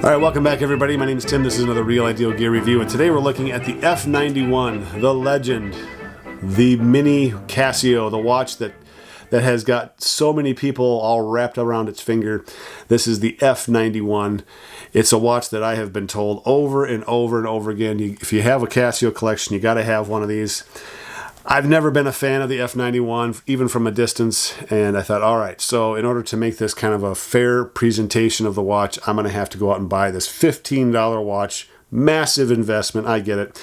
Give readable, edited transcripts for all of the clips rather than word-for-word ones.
All right, welcome back, everybody. My name is Tim. This is another Real Ideal Gear review, and today we're looking at the F91, the legend, the mini Casio, the watch that has got so many people all wrapped around its finger. This is the F91. It's a watch that I have been told over and over and over again, if you have a Casio collection, you got to have one of these. I've never been a fan of the F91, even from a distance, and I thought, all right, so in order to make this kind of a fair presentation of the watch, I'm going to have to go out and buy this $15 watch. Massive investment, I get it,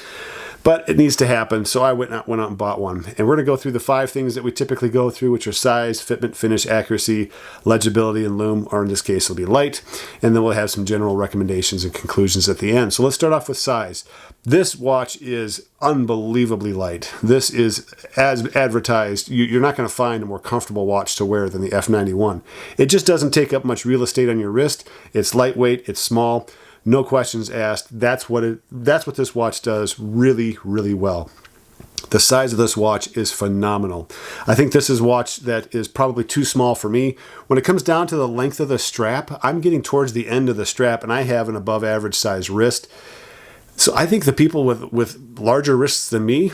but it needs to happen, so I went out and bought one. And we're going to go through the 5 things that we typically go through, which are size, fitment, finish, accuracy, legibility, and lume, or in this case, it'll be light, and then we'll have some general recommendations and conclusions at the end. So let's start off with size. This watch is unbelievably light. This is, as advertised, you're not going to find a more comfortable watch to wear than the F91. It just doesn't take up much real estate on your wrist. It's lightweight, it's small, no questions asked. That's what this watch does really, really well. The size of this watch is phenomenal. I think this is a watch that is probably too small for me. When it comes down to the length of the strap, I'm getting towards the end of the strap, and I have an above average size wrist. So I think the people with larger wrists than me,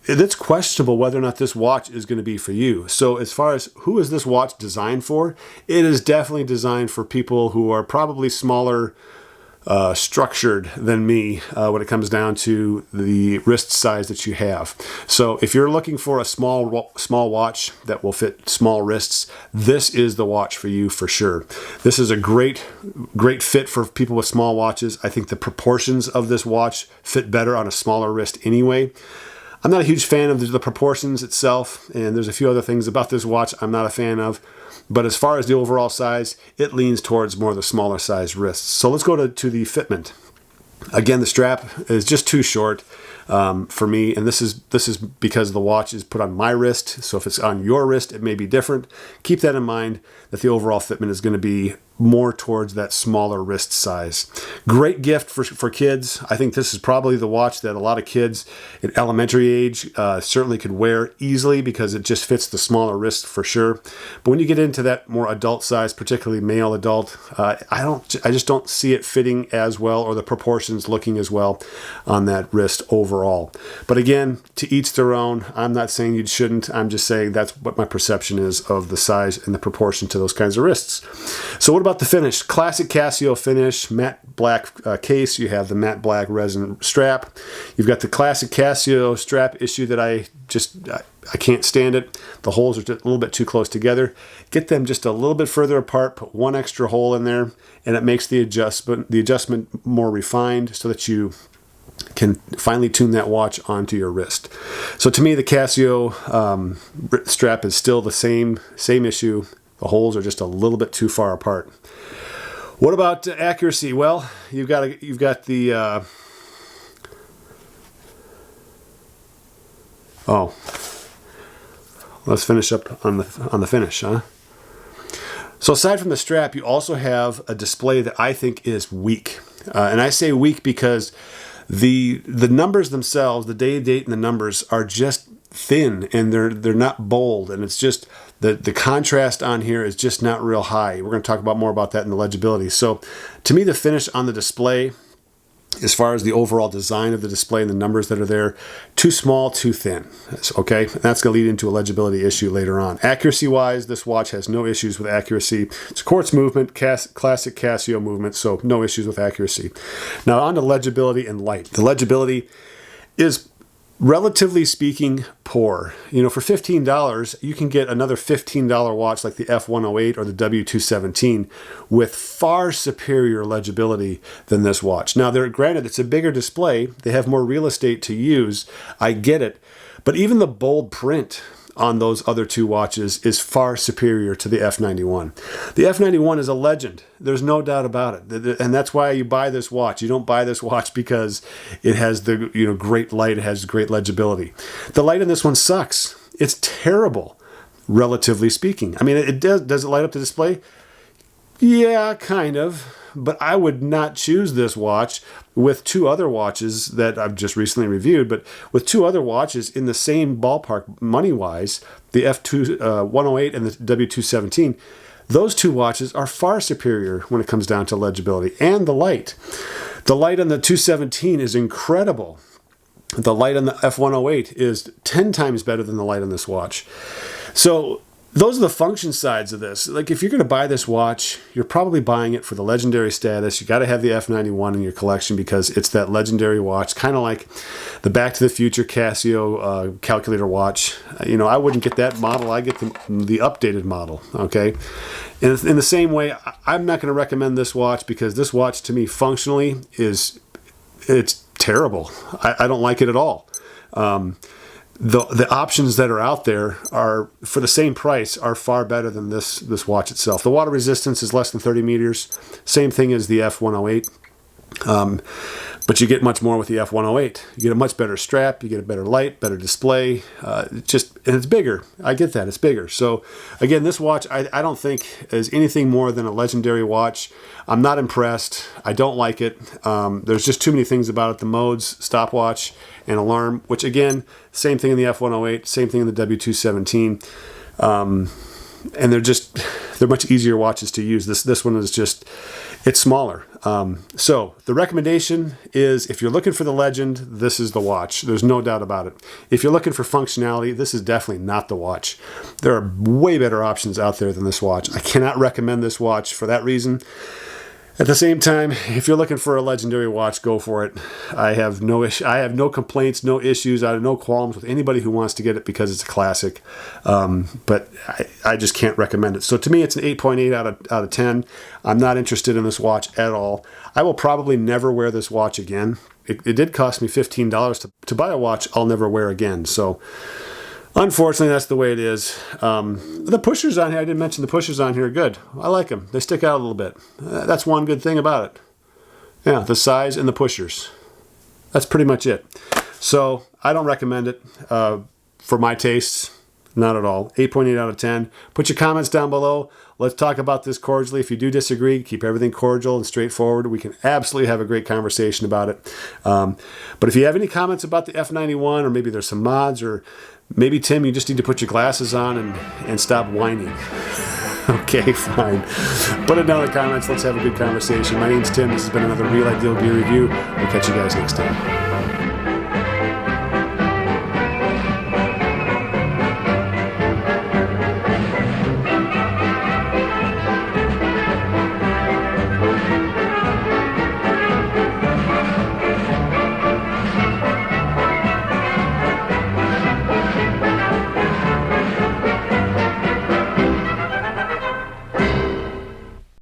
it's questionable whether or not this watch is going to be for you. So as far as who is this watch designed for, it is definitely designed for people who are probably smaller structured than me when it comes down to the wrist size that you have. So if you're looking for a small watch that will fit small wrists, this is the watch for you for sure. This is a great fit for people with small watches. I think the proportions of this watch fit better on a smaller wrist anyway. I'm not a huge fan of the proportions itself, and there's a few other things about this watch I'm not a fan of. But as far as the overall size, it leans towards more of the smaller size wrists. So let's go to the fitment. Again, the strap is just too short for me, and this is because the watch is put on my wrist. So if it's on your wrist, it may be different. Keep that in mind, that the overall fitment is going to be more towards that smaller wrist size. Great gift for kids. I think this is probably the watch that a lot of kids in elementary age certainly could wear easily because it just fits the smaller wrist for sure. But when you get into that more adult size, particularly male adult, I just don't see it fitting as well, or the proportions looking as well on that wrist overall. But again, to each their own. I'm not saying you shouldn't. I'm just saying that's what my perception is of the size and the proportion to those kinds of wrists. So what about the finish? Classic Casio finish, matte black case. You have the matte black resin strap. You've got the classic Casio strap issue that I can't stand it. The holes are just a little bit too close together. Get them just a little bit further apart, put one extra hole in there, and it makes the adjustment more refined so that you can finally tune that watch onto your wrist. So to me, the Casio strap is still the same issue. The holes are just a little bit too far apart. What about accuracy? Well, you've got the let's finish up on the finish, huh? So aside from the strap, you also have a display that I think is weak, and I say weak because the numbers themselves, the day, date, and the numbers are just thin, and they're not bold, and it's just the contrast on here is just not real high. We're going to talk about more about that in the legibility. So to me, the finish on the display, as far as the overall design of the display and the numbers that are there, too small, too thin. Okay, and that's going to lead into a legibility issue later on. Accuracy-wise, this watch has no issues with accuracy. It's quartz movement, classic Casio movement, so no issues with accuracy. Now on to legibility and light. The legibility is, relatively speaking, poor. You know, for $15, you can get another $15 watch like the F108 or the W217 with far superior legibility than this watch. Now, granted, it's a bigger display. They have more real estate to use. I get it. But even the bold print on those other two watches is far superior to the F91. The F91 is a legend. There's no doubt about it. And that's why you buy this watch. You don't buy this watch because it has the great light, it has great legibility. The light in this one sucks. It's terrible, relatively speaking. I mean, it does it light up the display? Yeah, kind of. But I would not choose this watch with two other watches that I've just recently reviewed, but with two other watches in the same ballpark money-wise, the F108 and the W217, those two watches are far superior when it comes down to legibility and the light. The light on the 217 is incredible. The light on the F108 is 10 times better than the light on this watch. So those are the function sides of this. Like, if you're going to buy this watch, you're probably buying it for the legendary status. You got to have the F91 in your collection because it's that legendary watch, kind of like the Back to the Future Casio calculator watch. I wouldn't get that model. I get the updated model, okay? And in the same way, I'm not going to recommend this watch because this watch, to me, functionally, it's terrible. I don't like it at all. The options that are out there are, for the same price, are far better than this watch itself. The water resistance is less than 30 meters. Same thing as the F108. But you get much more with the F108. You get a much better strap. You get a better light, better display. And it's bigger. I get that. It's bigger. So, again, this watch I don't think is anything more than a legendary watch. I'm not impressed. I don't like it. There's just too many things about it. The modes, stopwatch, and alarm, which, again, same thing in the F108, same thing in the W217. And they're much easier watches to use. This one is it's smaller. So the recommendation is, if you're looking for the legend, this is the watch. There's no doubt about it. If you're looking for functionality, this is definitely not the watch. There are way better options out there than this watch. I cannot recommend this watch for that reason. At the same time, if you're looking for a legendary watch, go for it. I have no complaints, no issues. I have no qualms with anybody who wants to get it because it's a classic. But I just can't recommend it. So to me, it's an 8.8 out of 10. I'm not interested in this watch at all. I will probably never wear this watch again. It did cost me $15 to buy a watch I'll never wear again. So unfortunately, that's the way it is. The pushers on here, I didn't mention the pushers on here are good. I like them. They stick out a little bit. That's one good thing about it. Yeah, the size and the pushers. That's pretty much it. So I don't recommend it for my tastes. Not at all. 8.8 out of 10. Put your comments down below. Let's talk about this cordially. If you do disagree, keep everything cordial and straightforward. We can absolutely have a great conversation about it. But if you have any comments about the F91, or maybe there's some mods, or maybe, Tim, you just need to put your glasses on and stop whining. Okay, fine. Put it down in the comments. Let's have a good conversation. My name's Tim. This has been another Real Ideal Gear Review. We'll catch you guys next time.